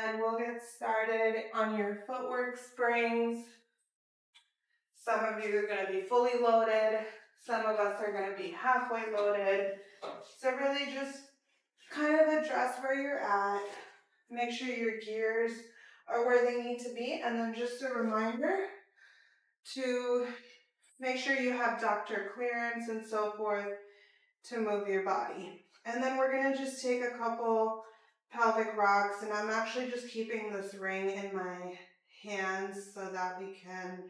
And we'll get started on your footwork springs. Some of you are going to be fully loaded. Some of us are going to be halfway loaded. So really just kind of address where you're at. Make sure your gears are where they need to be. And then just a reminder to make sure you have doctor clearance and so forth to move your body. And then we're going to just take a couple pelvic rocks, and I'm actually just keeping this ring in my hands so that we can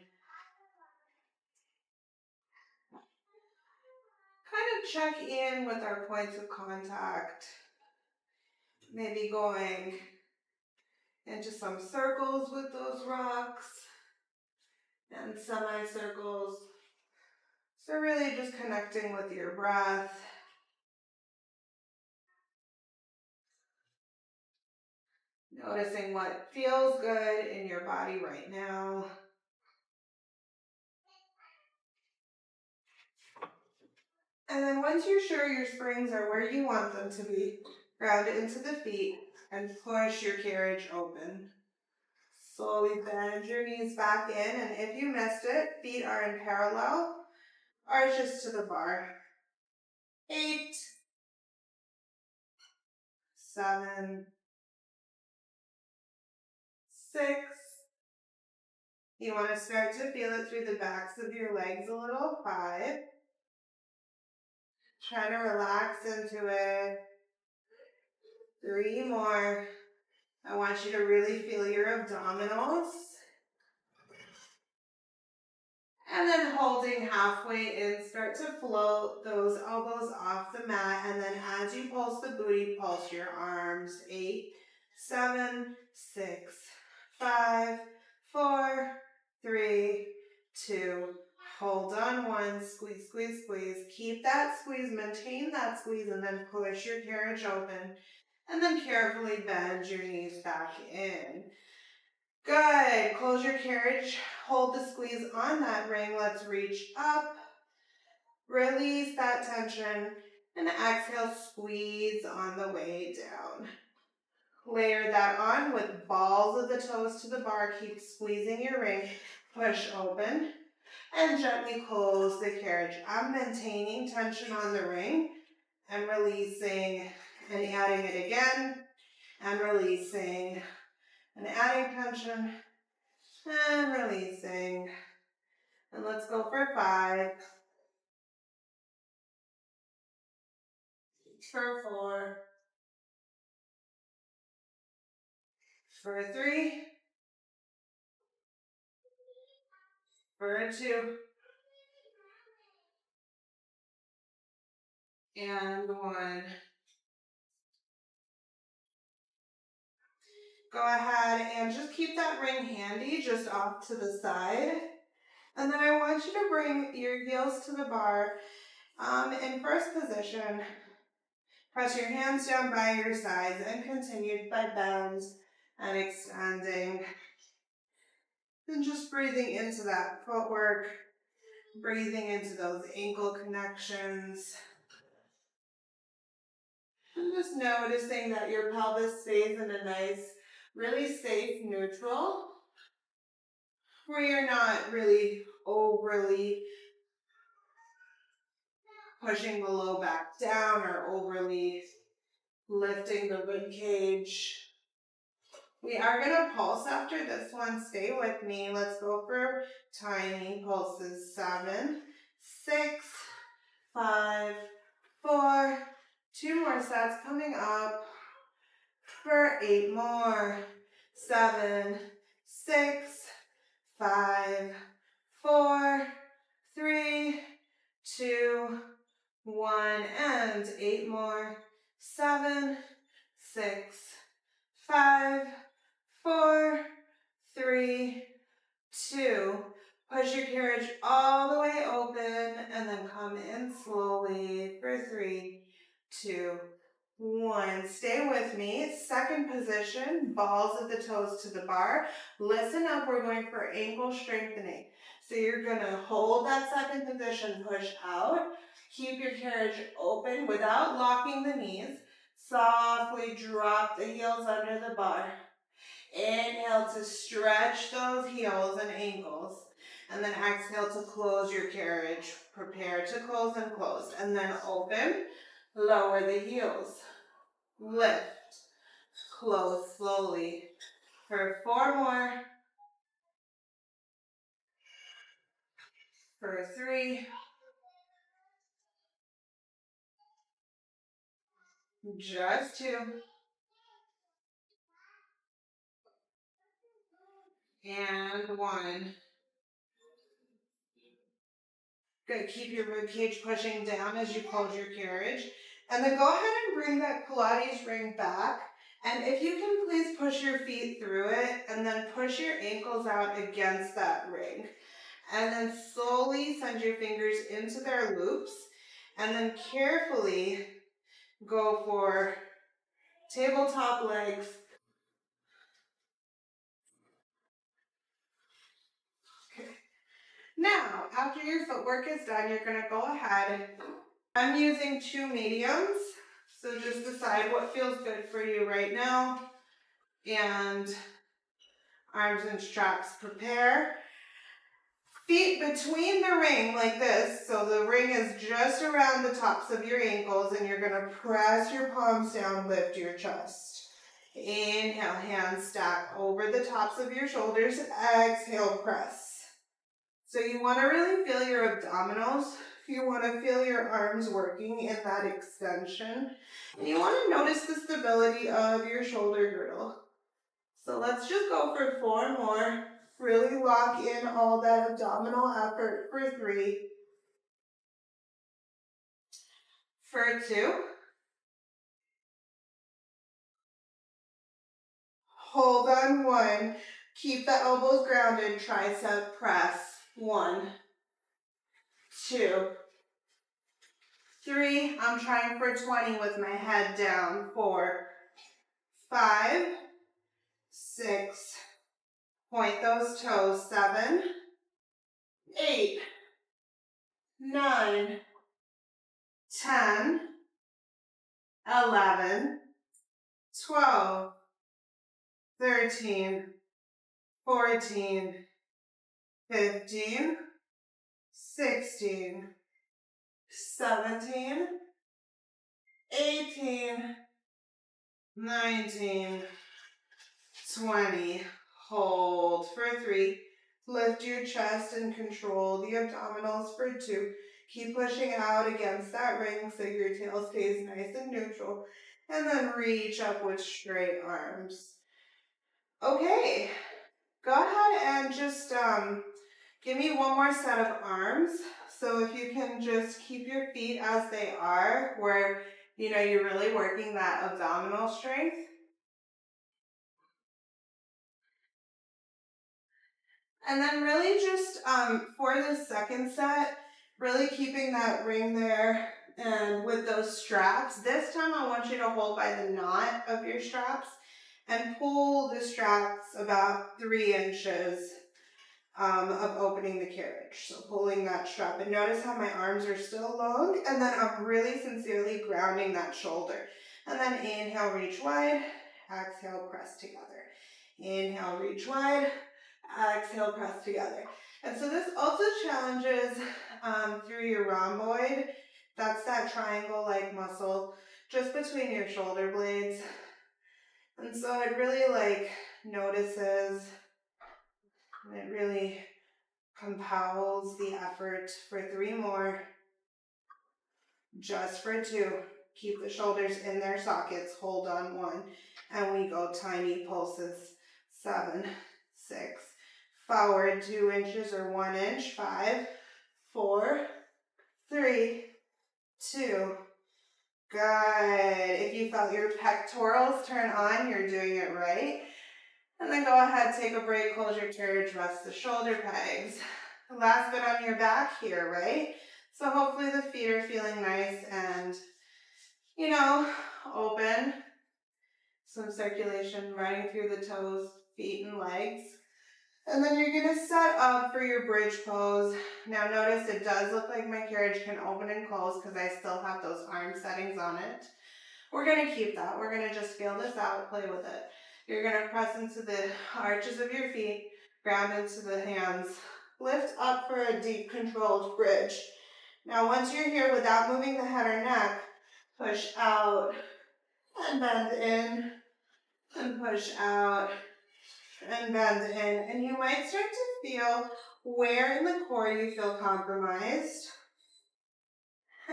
kind of check in with our points of contact. Maybe going into some circles with those rocks and semicircles. So really just connecting with your breath. Noticing what feels good in your body right now. And then once you're sure your springs are where you want them to be, ground it into the feet and push your carriage open. Slowly bend your knees back in, and if you missed it, feet are in parallel, arches to the bar. 8, 7, 6. You want to start to feel it through the backs of your legs a little. 5. Trying to relax into it. 3 more. I want you to really feel your abdominals. And then holding halfway in, start to float those elbows off the mat. And then as you pulse the booty, pulse your arms. 8, 7, 6, 5, 4, 3, 2. Hold on. 1, squeeze, squeeze, squeeze. Keep that squeeze, maintain that squeeze, and then push your carriage open. And then carefully bend your knees back in. Good. Close your carriage. Hold the squeeze on that ring. Let's reach up. Release that tension. And exhale, squeeze on the way down. Layer that on with balls of the toes to the bar. Keep squeezing your ring. Push open. And gently close the carriage. I'm maintaining tension on the ring and releasing and adding it again and releasing and adding tension and releasing. And let's go for 5, for 4, for 3, for 2, and 1. Go ahead and just keep that ring handy, just off to the side. And then I want you to bring your heels to the bar. In first position, press your hands down by your sides and continue by bends and extending. And just breathing into that footwork, breathing into those ankle connections. And just noticing that your pelvis stays in a nice, really safe neutral, where you're not really overly pushing the low back down or overly lifting the rib cage. We are going to pulse after this one. Stay with me. Let's go for tiny pulses. 7, 6, 5, 4. 2 more sets coming up. For 8 more. 7, 6, 5, 4, 3, 2, 1, and 8 more. 7, 6, 5, 4, 3, 2. Push your carriage all the way open and then come in slowly for 3, 2, 1. Stay with me. Second position, balls of the toes to the bar. Listen up, we're going for ankle strengthening. So you're going to hold that second position, push out. Keep your carriage open without locking the knees. Softly drop the heels under the bar. to stretch those heels and ankles. And then exhale to close your carriage. Prepare to close and close. And then open, lower the heels. Lift, close slowly. For 4 more. For 3. Just 2. And 1. Good. Keep your rib cage pushing down as you close your carriage. And then go ahead and bring that Pilates ring back. And if you can, please push your feet through it and then push your ankles out against that ring. And then slowly send your fingers into their loops. And then carefully go for tabletop legs. Okay. Now, after your footwork is done, you're going to go ahead. I'm using 2 mediums. So just decide what feels good for you right now. And arms and straps prepare. Feet between the ring like this. So the ring is just around the tops of your ankles and you're going to press your palms down, lift your chest. Inhale, hands stack over the tops of your shoulders. Exhale, press. So you want to really feel your abdominals. You want to feel your arms working in that extension. And you want to notice the stability of your shoulder girdle. So let's just go for 4 more. Really lock in all that abdominal effort for 3. For 2. Hold on 1. Keep the elbows grounded. Tricep press. 1, 2, 3. I'm trying for 20 with my head down. 4, 5, 6. Point those toes. 7, 8, 9, 10, 11, 12, 13, 14, 15, 16, 17, 18, 19, 20. Hold for 3. Lift your chest and control the abdominals for 2. Keep pushing out against that ring so your tail stays nice and neutral. And then reach up with straight arms. Okay, go ahead and just give me 1 more set of arms. So if you can just keep your feet as they are, where you're really working that abdominal strength. And then really just for the second set, really keeping that ring there and with those straps. This time I want you to hold by the knot of your straps and pull the straps about 3 inches of opening the carriage. So pulling that strap, and notice how my arms are still long, and then I'm really sincerely grounding that shoulder. And then inhale, reach wide, exhale, press together. Inhale, reach wide, exhale, press together. And so this also challenges through your rhomboid. That's that triangle-like muscle just between your shoulder blades. And so it really notices, and it really compels the effort for 3 more. Just for 2. Keep the shoulders in their sockets. Hold on 1. And we go tiny pulses. 7, 6. Forward 2 inches or 1 inch. 5, 4, 3, 2. Good. If you felt your pectorals turn on, you're doing it right. And then go ahead, take a break, close your carriage, rest the shoulder pegs. Last bit on your back here, right? So hopefully the feet are feeling nice and, open. Some circulation running through the toes, feet, and legs. And then you're going to set up for your bridge pose. Now notice it does look like my carriage can open and close because I still have those arm settings on it. We're going to keep that. We're going to just feel this out, play with it. You're gonna press into the arches of your feet, ground into the hands. Lift up for a deep controlled bridge. Now once you're here without moving the head or neck, push out and bend in and push out and bend in. And you might start to feel where in the core you feel compromised.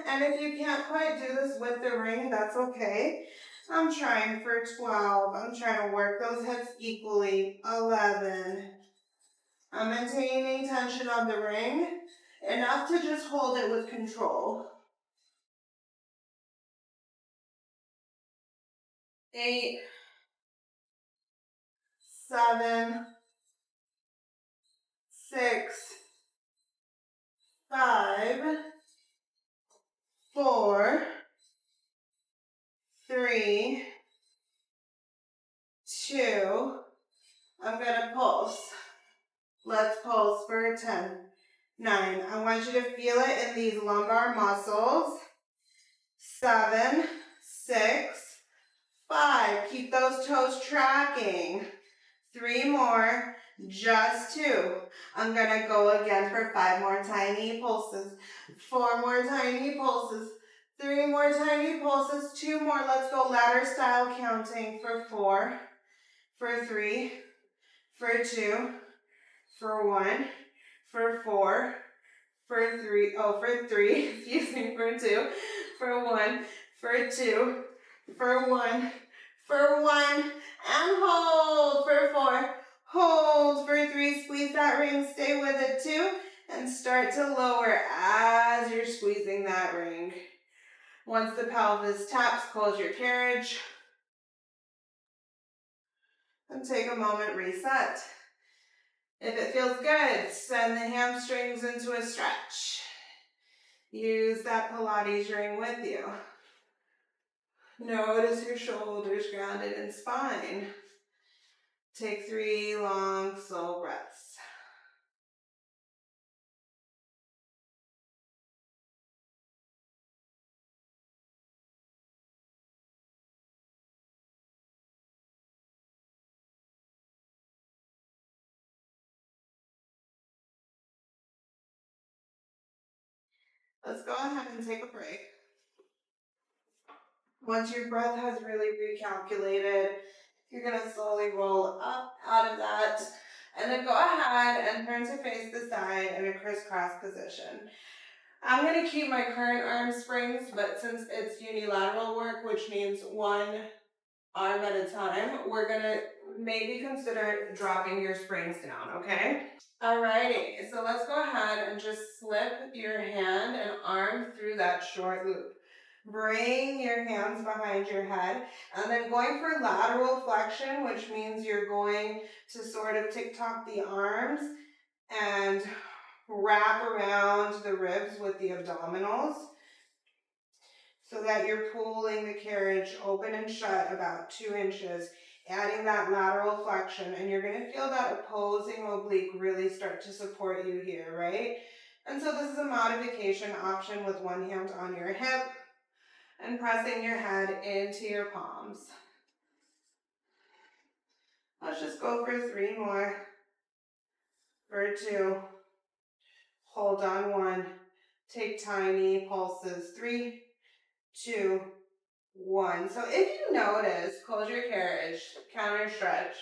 And if you can't quite do this with the ring, that's okay. I'm trying for 12. I'm trying to work those hips equally. 11. I'm maintaining tension on the ring, enough to just hold it with control. 8, 7, 6, 5, 4, 3, 2. I'm gonna pulse. Let's pulse for 10, 9. I want you to feel it in these lumbar muscles. 7, 6, 5. Keep those toes tracking. 3 more. Just 2. I'm gonna go again for 5 more tiny pulses. 4 more tiny pulses. 3 more tiny pulses. 2 more. Let's go ladder style counting for 4, for 3, for 2, for 1, for 4, for 3, for 3, excuse me, for 2, for 1, for 2, for 1, for 1, and hold for 4, hold for 3, squeeze that ring, stay with it 2, and start to lower as you're squeezing that ring. Once the pelvis taps, close your carriage, and take a moment, reset. If it feels good, send the hamstrings into a stretch. Use that Pilates ring with you. Notice your shoulders grounded in spine. Take 3 long, slow breaths. Let's go ahead and take a break. Once your breath has really recalculated, you're gonna slowly roll up out of that, and then go ahead and turn to face the side in a crisscross position. I'm gonna keep my current arm springs, but since it's unilateral work, which means one arm at a time, we're gonna maybe consider dropping your springs down, okay? Alrighty, so let's go ahead and just slip your hand and arm through that short loop. Bring your hands behind your head, and then going for lateral flexion, which means you're going to sort of tick-tock the arms and wrap around the ribs with the abdominals so that you're pulling the carriage open and shut about 2 inches, adding that lateral flexion, and you're gonna feel that opposing oblique really start to support you here, right? And so this is a modification option with one hand on your hip and pressing your head into your palms. Let's just go for 3 more, for 2, hold on 1, take tiny pulses, 3, 2, 1. So if you notice, close your carriage, counter stretch.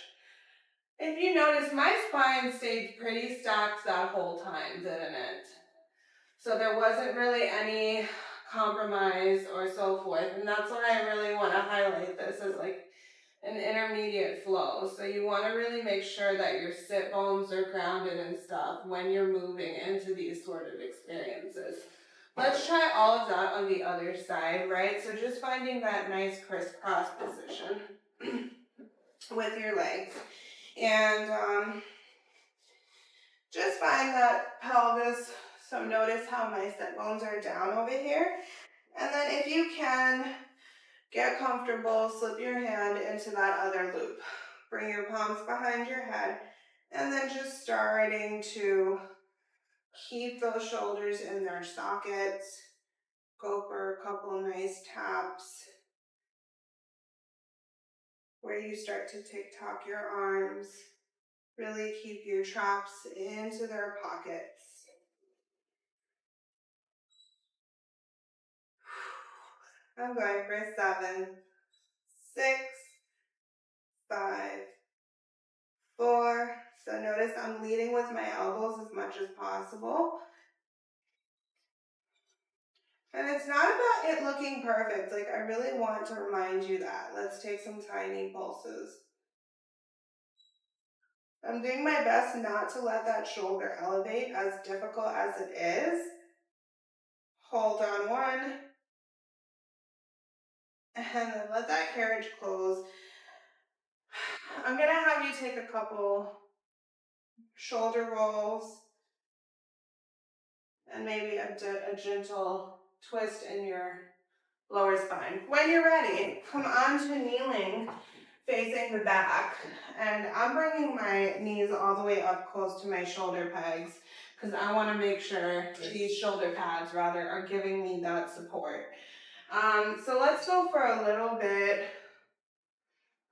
If you notice, my spine stayed pretty stacked that whole time, didn't it? So there wasn't really any compromise or so forth. And that's why I really want to highlight this as like an intermediate flow. So you want to really make sure that your sit bones are grounded and stuff when you're moving into these sort of experiences. Let's try all of that on the other side, right? So just finding that nice crisscross position with your legs. And just find that pelvis. So notice how my sit bones are down over here. And then if you can, get comfortable, slip your hand into that other loop. Bring your palms behind your head. And then just starting to keep those shoulders in their sockets. Go for a couple nice taps where you start to tick-tock your arms. Really keep your traps into their pockets. I'm going for 7, 6, 5, 4. So notice I'm leading with my elbows as much as possible. And it's not about it looking perfect. Like, I really want to remind you that. Let's take some tiny pulses. I'm doing my best not to let that shoulder elevate, as difficult as it is. Hold on 1. And then let that carriage close. I'm going to have you take a couple shoulder rolls and maybe a gentle twist in your lower spine. When you're ready, come on to kneeling, facing the back. And I'm bringing my knees all the way up close to my shoulder pegs because I want to make sure these shoulder pads, rather, are giving me that support. So let's go for a little bit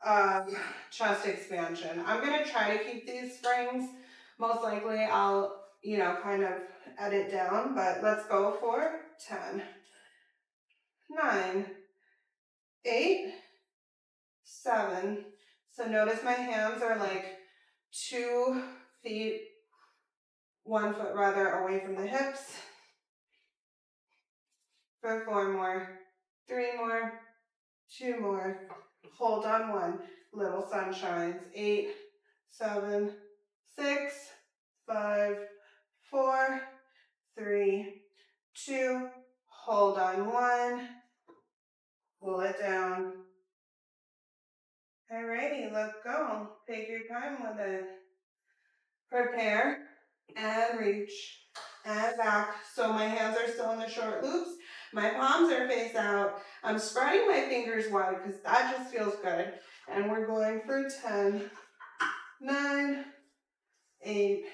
of chest expansion. I'm going to try to keep these springs. Most likely I'll, kind of edit down, but let's go for 10, 9, 8, 7. So notice my hands are like 2 feet, 1 foot rather, away from the hips. For 4 more, 3 more, 2 more. Hold on 1. Little sunshines. 8, 7, 6, 5, 4, 3, 2. Hold on 1. Pull it down. Alrighty, let's go. Take your time with it. Prepare and reach and back. So my hands are still in the short loops. My palms are face out. I'm spreading my fingers wide because that just feels good. And we're going for 10, 9, 8,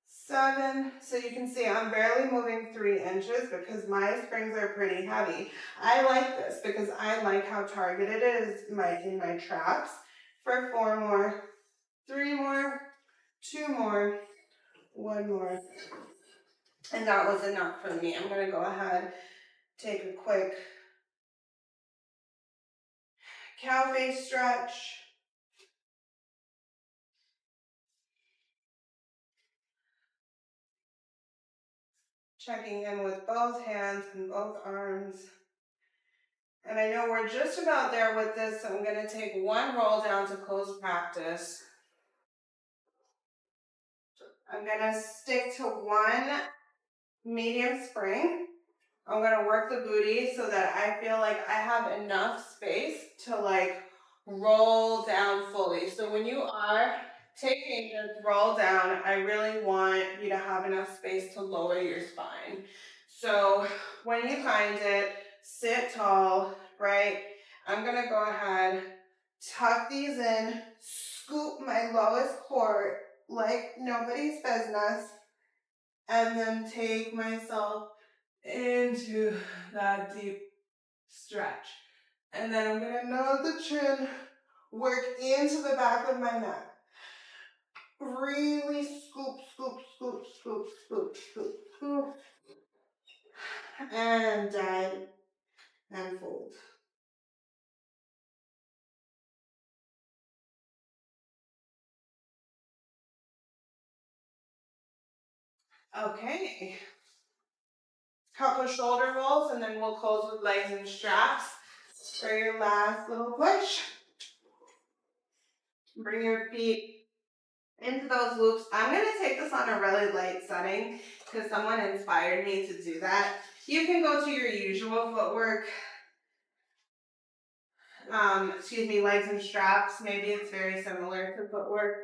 7. So you can see I'm barely moving 3 inches because my springs are pretty heavy. I like this because I like how targeted it is in my traps. For 4 more, 3 more, 2 more, 1 more. And that was enough for me. I'm going to go ahead, take a quick cow face stretch. Checking in with both hands and both arms. And I know we're just about there with this, so I'm going to take 1 roll down to close practice. I'm going to stick to 1 medium spring. I'm going to work the booty so that I feel like I have enough space to roll down fully. So when you are taking this roll down, I really want you to have enough space to lower your spine. So when you find it, sit tall, right? I'm going to go ahead, tuck these in, scoop my lowest core like nobody's business, and then take myself into that deep stretch. And then I'm going to nose the chin, work into the back of my neck. Really scoop, scoop, scoop, scoop, scoop, scoop, scoop. And dive and fold. Okay. Couple shoulder rolls and then we'll close with legs and straps for your last little push. Bring your feet into those loops. I'm going to take this on a really light setting because someone inspired me to do that. You can go to your usual footwork. Legs and straps. Maybe it's very similar to footwork.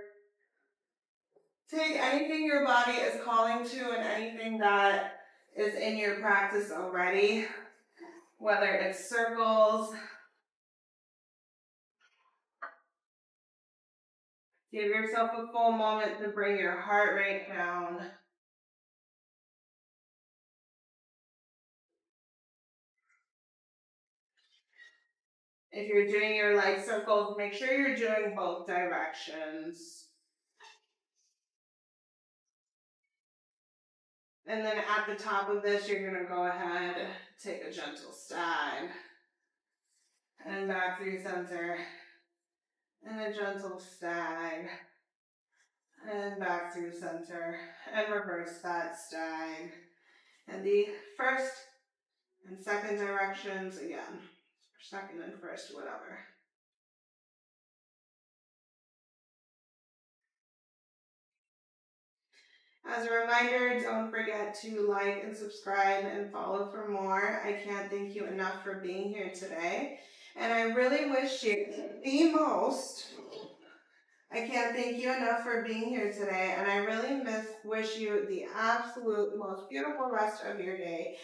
Take anything your body is calling to and anything that is in your practice already, whether it's circles. Give yourself a full moment to bring your heart rate down. If you're doing your leg circles, make sure you're doing both directions. And then at the top of this, you're gonna go ahead, take a gentle stag, and back through center, and a gentle stag, and back through center, and reverse that stag. And the first and second directions again, second and first, whatever. As a reminder, don't forget to like and subscribe and follow for more. I can't thank you enough for being here today. And I really wish you the most. I can't thank you enough for being here today. And I really wish you the absolute most beautiful rest of your day.